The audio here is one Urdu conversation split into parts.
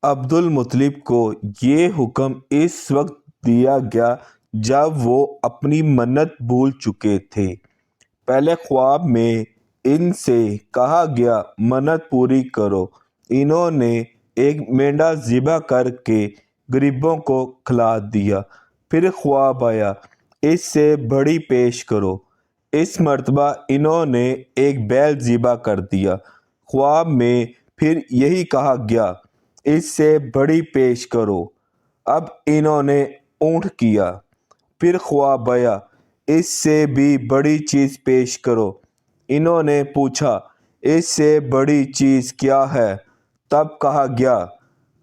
عبد المطلب کو یہ حکم اس وقت دیا گیا جب وہ اپنی منت بھول چکے تھے۔ پہلے خواب میں ان سے کہا گیا منت پوری کرو۔ انہوں نے ایک مینڈا ذبح کر کے غریبوں کو کھلا دیا۔ پھر خواب آیا اس سے بڑی پیش کرو۔ اس مرتبہ انہوں نے ایک بیل ذبح کر دیا۔ خواب میں پھر یہی کہا گیا اس سے بڑی پیش کرو۔ اب انہوں نے اونٹ کیا۔ پھر خواب آیا اس سے بھی بڑی چیز پیش کرو۔ انہوں نے پوچھا اس سے بڑی چیز کیا ہے؟ تب کہا گیا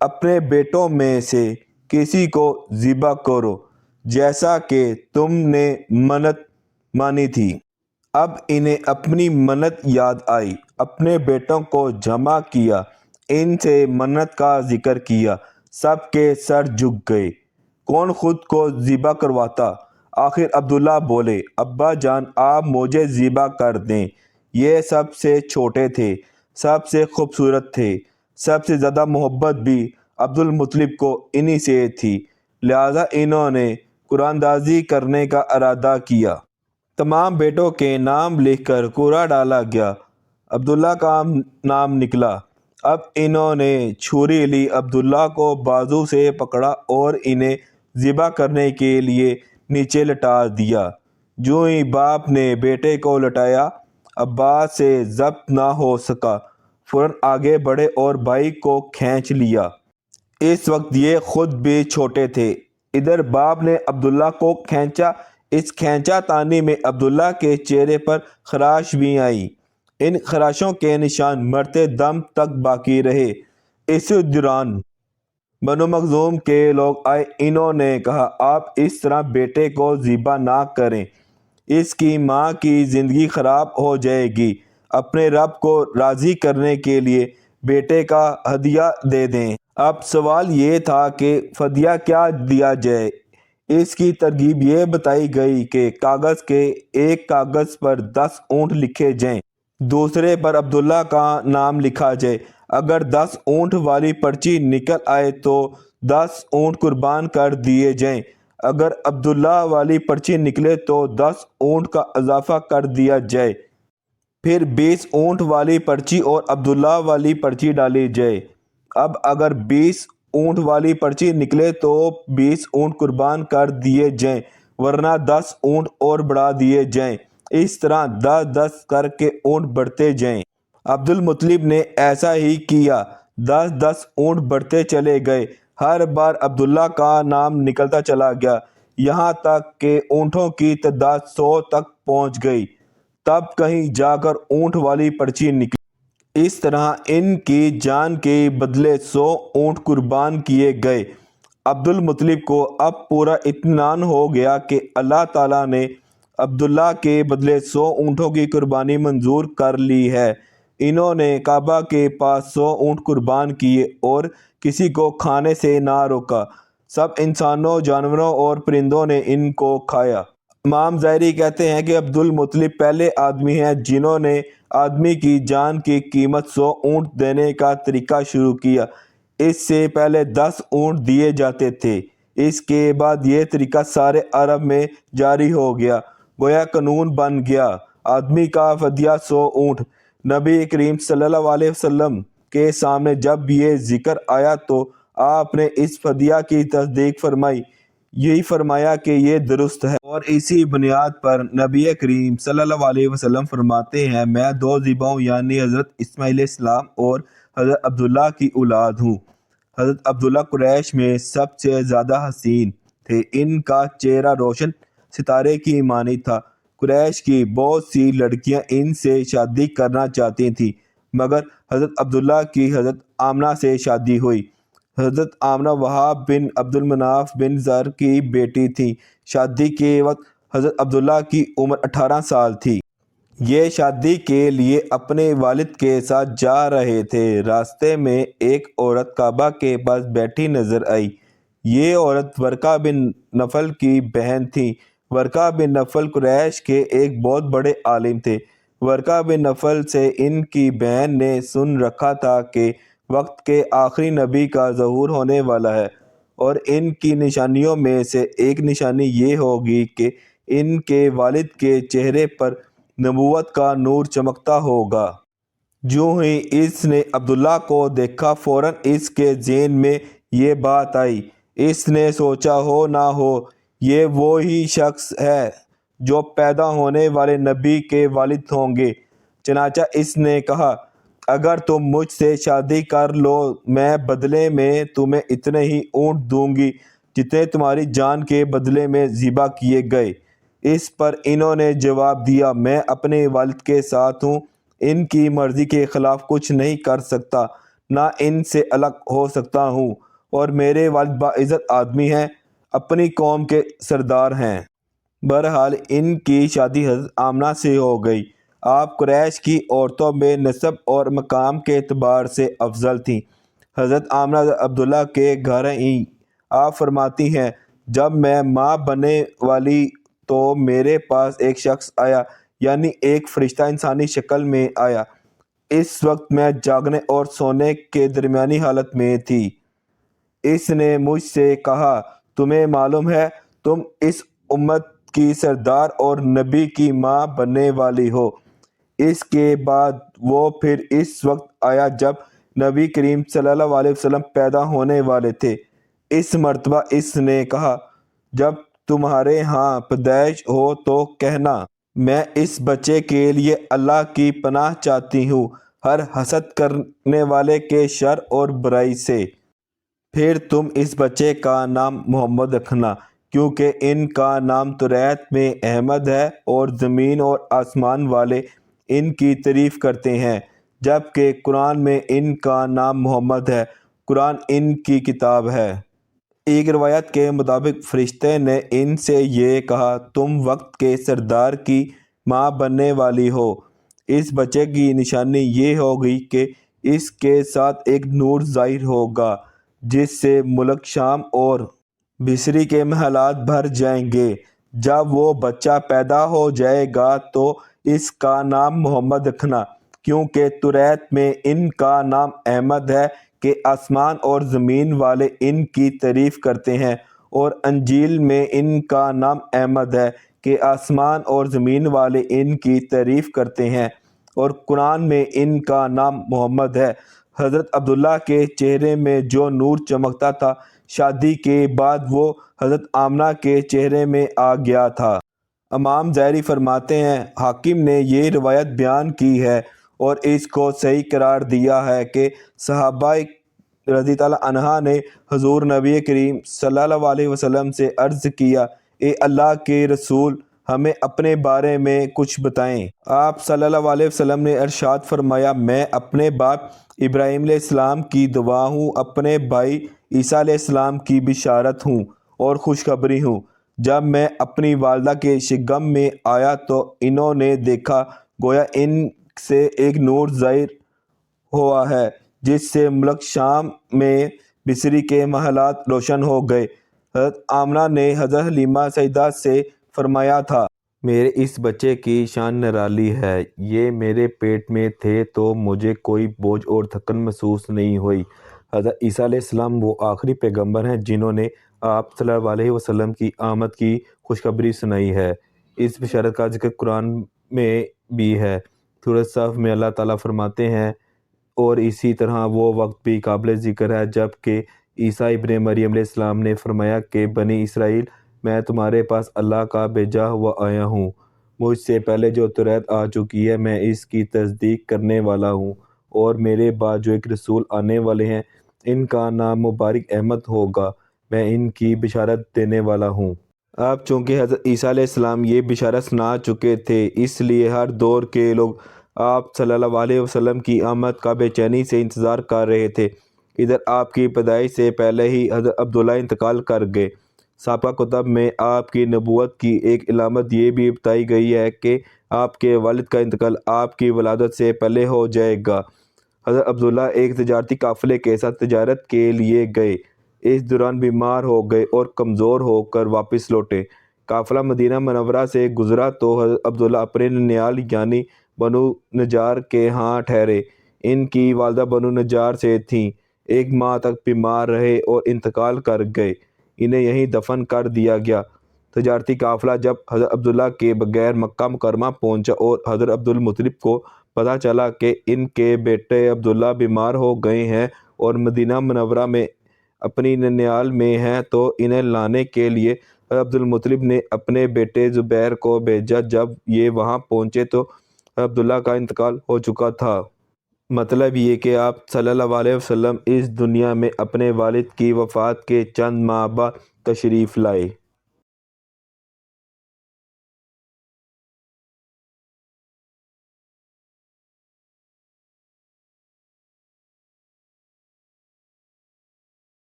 اپنے بیٹوں میں سے کسی کو ذبح کرو جیسا کہ تم نے منت مانی تھی۔ اب انہیں اپنی منت یاد آئی۔ اپنے بیٹوں کو جمع کیا، ان سے منت کا ذکر کیا۔ سب کے سر جھک گئے۔ کون خود کو ذبح کرواتا؟ آخر عبداللہ بولے ابا جان آپ مجھے ذبح کر دیں۔ یہ سب سے چھوٹے تھے، سب سے خوبصورت تھے، سب سے زیادہ محبت بھی عبد المطلب کو انہی سے تھی، لہٰذا انہوں نے قرآندازی کرنے کا ارادہ کیا۔ تمام بیٹوں کے نام لکھ کر قرعہ ڈالا گیا۔ عبداللہ کا نام نکلا۔ اب انہوں نے چھری لی، عبداللہ کو بازو سے پکڑا اور انہیں ذبح کرنے کے لیے نیچے لٹا دیا۔ جوں ہی باپ نے بیٹے کو لٹایا، عباس سے ضبط نہ ہو سکا، فوراً آگے بڑھے اور بھائی کو کھینچ لیا۔ اس وقت یہ خود بھی چھوٹے تھے۔ ادھر باپ نے عبداللہ کو کھینچا۔ اس کھینچا تانی میں عبداللہ کے چہرے پر خراش بھی آئی۔ ان خراشوں کے نشان مرتے دم تک باقی رہے۔ اس دوران بنو مخزوم کے لوگ آئے۔ انہوں نے کہا آپ اس طرح بیٹے کو ذبح نہ کریں، اس کی ماں کی زندگی خراب ہو جائے گی۔ اپنے رب کو راضی کرنے کے لیے بیٹے کا ہدیہ دے دیں۔ اب سوال یہ تھا کہ فدیہ کیا دیا جائے۔ اس کی ترغیب یہ بتائی گئی کہ کاغذ کے ایک کاغذ پر 10 اونٹ لکھے جائیں، دوسرے پر عبداللہ کا نام لکھا جائے۔ اگر 10 اونٹ والی پرچی نکل آئے تو 10 اونٹ قربان کر دیے جائیں۔ اگر عبداللہ والی پرچی نکلے تو 10 اونٹ کا اضافہ کر دیا جائے۔ پھر 20 اونٹ والی پرچی اور عبداللہ والی پرچی ڈالی جائے۔ اب اگر 20 اونٹ والی پرچی نکلے تو 20 اونٹ قربان کر دیے جائیں، ورنہ 10 اونٹ اور بڑھا دیے جائیں۔ اس طرح 10-10 کر کے اونٹ بڑھتے جائیں۔ عبد المطلب نے ایسا ہی کیا۔ 10-10 اونٹ بڑھتے چلے گئے۔ ہر بار عبداللہ کا نام نکلتا چلا گیا، یہاں تک کہ اونٹوں کی تعداد 100 تک پہنچ گئی۔ تب کہیں جا کر اونٹ والی پرچی نکلی۔ اس طرح ان کی جان کے بدلے 100 اونٹ قربان کیے گئے۔ عبد المطلب کو اب پورا اطمینان ہو گیا کہ اللہ تعالیٰ نے عبداللہ کے بدلے 100 اونٹوں کی قربانی منظور کر لی ہے۔ انہوں نے کعبہ کے پاس 100 اونٹ قربان کیے اور کسی کو کھانے سے نہ روکا۔ سب انسانوں، جانوروں اور پرندوں نے ان کو کھایا۔ امام ظاہری کہتے ہیں کہ عبد المطلب پہلے آدمی ہیں جنہوں نے آدمی کی جان کی قیمت 100 اونٹ دینے کا طریقہ شروع کیا۔ اس سے پہلے 10 اونٹ دیے جاتے تھے۔ اس کے بعد یہ طریقہ سارے عرب میں جاری ہو گیا، گویا قانون بن گیا۔ آدمی کا فدیہ 100 اونٹ۔ نبی کریم صلی اللہ علیہ وسلم کے سامنے جب یہ ذکر آیا تو آپ نے اس فدیہ کی تصدیق فرمائی، یہی فرمایا کہ یہ درست ہے، اور اسی بنیاد پر نبی کریم صلی اللہ علیہ وسلم فرماتے ہیں میں 2 ذبحوں یعنی حضرت اسماعیل علیہ السلام اور حضرت عبداللہ کی اولاد ہوں۔ حضرت عبداللہ قریش میں سب سے زیادہ حسین تھے۔ ان کا چہرہ روشن ستارے کی مانند تھا۔ قریش کی بہت سی لڑکیاں ان سے شادی کرنا چاہتی تھیں، مگر حضرت عبداللہ کی حضرت آمنہ سے شادی ہوئی۔ حضرت آمنہ وہاب بن عبد المناف بن زر کی بیٹی تھیں۔ شادی کے وقت حضرت عبداللہ کی عمر 18 سال تھی۔ یہ شادی کے لیے اپنے والد کے ساتھ جا رہے تھے۔ راستے میں ایک عورت کعبہ کے پاس بیٹھی نظر آئی۔ یہ عورت ورقہ بن نوفل کی بہن تھی۔ ورقہ بن نوفل قریش کے ایک بہت بڑے عالم تھے۔ ورقہ بن نوفل سے ان کی بہن نے سن رکھا تھا کہ وقت کے آخری نبی کا ظہور ہونے والا ہے، اور ان کی نشانیوں میں سے ایک نشانی یہ ہوگی کہ ان کے والد کے چہرے پر نبوت کا نور چمکتا ہوگا۔ جو ہی اس نے عبداللہ کو دیکھا فوراً اس کے ذہن میں یہ بات آئی۔ اس نے سوچا ہو نہ ہو یہ وہی شخص ہے جو پیدا ہونے والے نبی کے والد ہوں گے۔ چنانچہ اس نے کہا، اگر تم مجھ سے شادی کر لو میں بدلے میں تمہیں اتنے ہی اونٹ دوں گی جتنے تمہاری جان کے بدلے میں ذبح کیے گئے۔ اس پر انہوں نے جواب دیا، میں اپنے والد کے ساتھ ہوں، ان کی مرضی کے خلاف کچھ نہیں کر سکتا، نہ ان سے الگ ہو سکتا ہوں، اور میرے والد باعزت آدمی ہیں، اپنی قوم کے سردار ہیں۔ بہرحال ان کی شادی حضرت آمنہ سے ہو گئی۔ آپ قریش کی عورتوں میں نسب اور مقام کے اعتبار سے افضل تھیں۔ حضرت آمنہ عبداللہ کے گھر آئیں۔ آپ فرماتی ہیں، جب میں ماں بننے والی تو میرے پاس ایک شخص آیا، یعنی ایک فرشتہ انسانی شکل میں آیا۔ اس وقت میں جاگنے اور سونے کے درمیانی حالت میں تھی۔ اس نے مجھ سے کہا، تمہیں معلوم ہے تم اس امت کی سردار اور نبی کی ماں بننے والی ہو۔ اس کے بعد وہ پھر اس وقت آیا جب نبی کریم صلی اللہ علیہ وسلم پیدا ہونے والے تھے۔ اس مرتبہ اس نے کہا، جب تمہارے ہاں پیدائش ہو تو کہنا، میں اس بچے کے لیے اللہ کی پناہ چاہتی ہوں ہر حسد کرنے والے کے شر اور برائی سے۔ پھر تم اس بچے کا نام محمد رکھنا، کیونکہ ان کا نام توریت میں احمد ہے اور زمین اور آسمان والے ان کی تعریف کرتے ہیں، جبکہ قرآن میں ان کا نام محمد ہے۔ قرآن ان کی کتاب ہے۔ ایک روایت کے مطابق فرشتے نے ان سے یہ کہا، تم وقت کے سردار کی ماں بننے والی ہو۔ اس بچے کی نشانی یہ ہوگی کہ اس کے ساتھ ایک نور ظاہر ہوگا جس سے ملک شام اور بصری کے محلات بھر جائیں گے۔ جب وہ بچہ پیدا ہو جائے گا تو اس کا نام محمد رکھنا، کیونکہ توریت میں ان کا نام احمد ہے کہ آسمان اور زمین والے ان کی تعریف کرتے ہیں، اور انجیل میں ان کا نام احمد ہے کہ آسمان اور زمین والے ان کی تعریف کرتے ہیں، اور قرآن میں ان کا نام محمد ہے۔ حضرت عبداللہ کے چہرے میں جو نور چمکتا تھا، شادی کے بعد وہ حضرت آمنہ کے چہرے میں آ گیا تھا۔ امام ظاہری فرماتے ہیں، حاکم نے یہ روایت بیان کی ہے اور اس کو صحیح قرار دیا ہے کہ صحابہ رضی اللہ عنہ نے حضور نبی کریم صلی اللہ علیہ وسلم سے عرض کیا، اے اللہ کے رسول، ہمیں اپنے بارے میں کچھ بتائیں۔ آپ صلی اللہ علیہ وسلم نے ارشاد فرمایا، میں اپنے باپ ابراہیم علیہ السلام کی دعا ہوں، اپنے بھائی عیسیٰ علیہ السلام کی بشارت ہوں اور خوشخبری ہوں۔ جب میں اپنی والدہ کے شکم میں آیا تو انہوں نے دیکھا گویا ان سے ایک نور ظاہر ہوا ہے جس سے ملک شام میں بصری کے محلات روشن ہو گئے۔ حضرت آمنہ نے حضرت حلیمہ سعیدہ سے فرمایا تھا، میرے اس بچے کی شان نرالی ہے، یہ میرے پیٹ میں تھے تو مجھے کوئی بوجھ اور تھکن محسوس نہیں ہوئی۔ حضرت عیسیٰ علیہ السلام وہ آخری پیغمبر ہیں جنہوں نے آپ صلی اللہ علیہ وسلم کی آمد کی خوشخبری سنائی ہے۔ اس بشارت کا ذکر قرآن میں بھی ہے۔ سورۃ صف میں اللہ تعالیٰ فرماتے ہیں، اور اسی طرح وہ وقت بھی قابل ذکر ہے جب کہ عیسیٰ ابن مریم علیہ السلام نے فرمایا کہ بنی اسرائیل، میں تمہارے پاس اللہ کا بھیجا ہوا آیا ہوں، مجھ سے پہلے جو توریت آ چکی ہے میں اس کی تصدیق کرنے والا ہوں، اور میرے بعد جو ایک رسول آنے والے ہیں ان کا نام مبارک احمد ہوگا، میں ان کی بشارت دینے والا ہوں۔ اب چونکہ حضرت عیسیٰ علیہ السلام یہ بشارت سنا چکے تھے، اس لیے ہر دور کے لوگ آپ صلی اللہ علیہ وسلم کی آمد کا بے چینی سے انتظار کر رہے تھے۔ ادھر آپ کی پیدائش سے پہلے ہی حضرت عبداللہ انتقال کر گئے۔ سابقہ کتب میں آپ کی نبوت کی ایک علامت یہ بھی بتائی گئی ہے کہ آپ کے والد کا انتقال آپ کی ولادت سے پہلے ہو جائے گا۔ حضرت عبداللہ ایک تجارتی قافلے کے ساتھ تجارت کے لیے گئے، اس دوران بیمار ہو گئے اور کمزور ہو کر واپس لوٹے۔ قافلہ مدینہ منورہ سے گزرا تو حضرت عبداللہ اپنے ننیال یعنی بنو نجار کے ہاں ٹھہرے۔ ان کی والدہ بنو نجار سے تھیں، 1 ماہ تک بیمار رہے اور انتقال کر گئے، انہیں یہیں دفن کر دیا گیا۔ تجارتی قافلہ جب حضرت عبداللہ کے بغیر مکہ مکرمہ پہنچا اور حضرت عبد المطلب کو پتہ چلا کہ ان کے بیٹے عبداللہ بیمار ہو گئے ہیں اور مدینہ منورہ میں اپنی ننیال میں ہیں، تو انہیں لانے کے لیے حضرت عبد المطلب نے اپنے بیٹے زبیر کو بھیجا۔ جب یہ وہاں پہنچے تو حضرت عبداللہ کا انتقال ہو چکا تھا۔ مطلب یہ کہ آپ صلی اللہ علیہ وسلم اس دنیا میں اپنے والد کی وفات کے چند ماہ بعد تشریف لائے۔